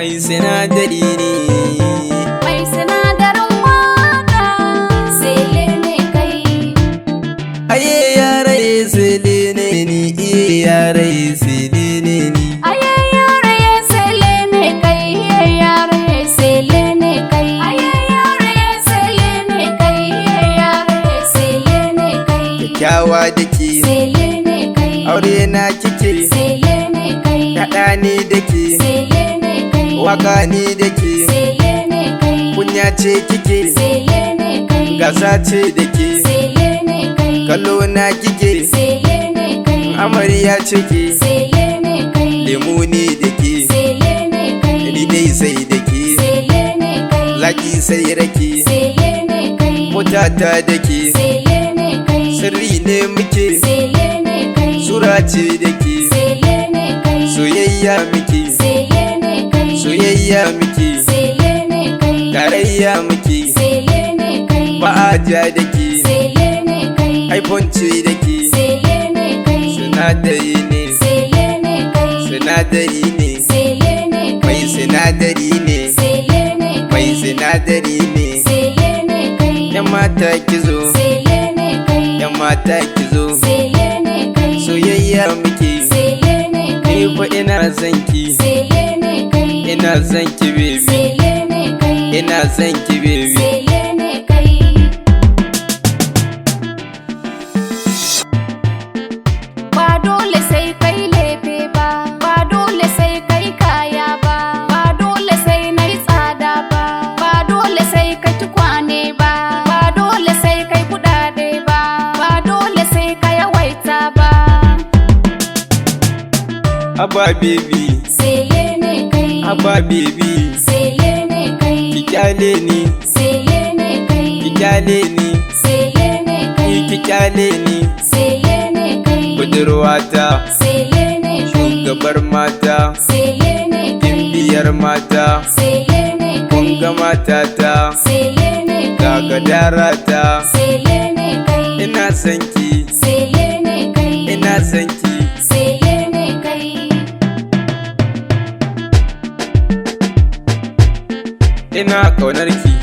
mai sinadari ne, mai sinadarin waka, sele ne kai. aye yare sele ne ni, iye yare sele ne ni, Aye yare sele ne kai, iye yare sele ne kai. Aye yare sele ne kai, iye yare sele ne kai. kyakkyawa dake Sele ne kai, aure na kike, sele ne kai. kaɗa ne dake Sele ne kai, waka ne dake, sele ne kai. kunya ce kike Sele ne kai, gasa ce dake, sele ne kai. kallo na kike Sele ne kai, amarya cike, sele ne kai. lemu ne dake Sele ne kai, ni dai sai dake, sele ne kai. zaki sai rake Sele ne kai, motata dake, sele ne kai. sirri ne muke Sele ne kai, sura ce dake, sele ne kai. soyayya muke Sele ne kai, soyayya muke sele ne kai. tarayya muke Sele ne kai, ba a ja dake, sele ne kai. iphone ce dake, Sele ne kai, sinadari ne sele ne kai. sinadari ne Sele ne kai, mai sinadari ne sele ne kai. mai sinadari ne, Sele ne kai, yan mata kizo sele ne kai. yan mata kizo Sele ne kai, soyayya muke sele ne kai. ni fa ina zanki Sele ne kai, ina zanki baby, sele ne kai. ina zanki baby. Sele ne kai. Ba dole sai kai lefe ba, ba dole sai kai kaya ba, ba dole sai nayi tsada ba, ba dole sai kai tukwane ba, ba dole sai kai kudade ba, ba dole sai ka yawaita ba. Abba baby, Sele ne kai, abba baby, sele ne kai. ki kyale ni, Sele ne kai, ki kyale ni, sele ne kai. ki kyale ni, Sele ne kai, budurwata, sele ne kai. shugabar mata, Sele ne kai, gimbiyar mata, sele ne kai. kunga matata, Sele ne kai, gadarata, sele ne kai. ina sanki, Sele ne kai, ina sanki, sele ne kai. ina kaunarki,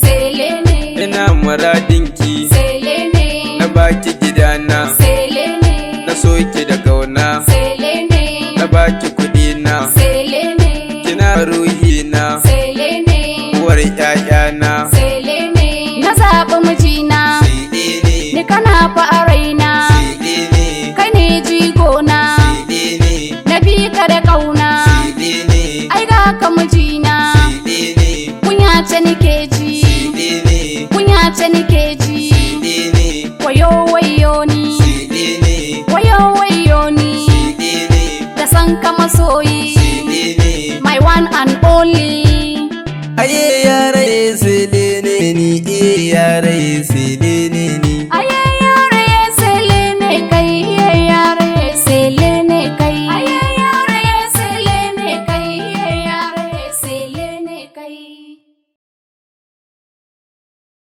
Sele ne, ina muradinki, sele ne. na baki gidana, Sele ne, na soki da kauna, sele ne. na baki kudina, Sele ne, kina ruhina, sele ne. uwar ƴaƴana, Sele ne, na zaɓi mijina, sile ne, ni kana fa a raina, sile ne, kai ne jigona, sile ne, na bi ka da ƙauna, sile ne, ai ga ka mijina, sile ne, kunya ce nike ji, sile ne, kunya ce nike ji, sile ne, wayo wayo ni, sile ne, wayo wayo ni, sile ne, da san ka masoyi, sile ne, my one and only. aye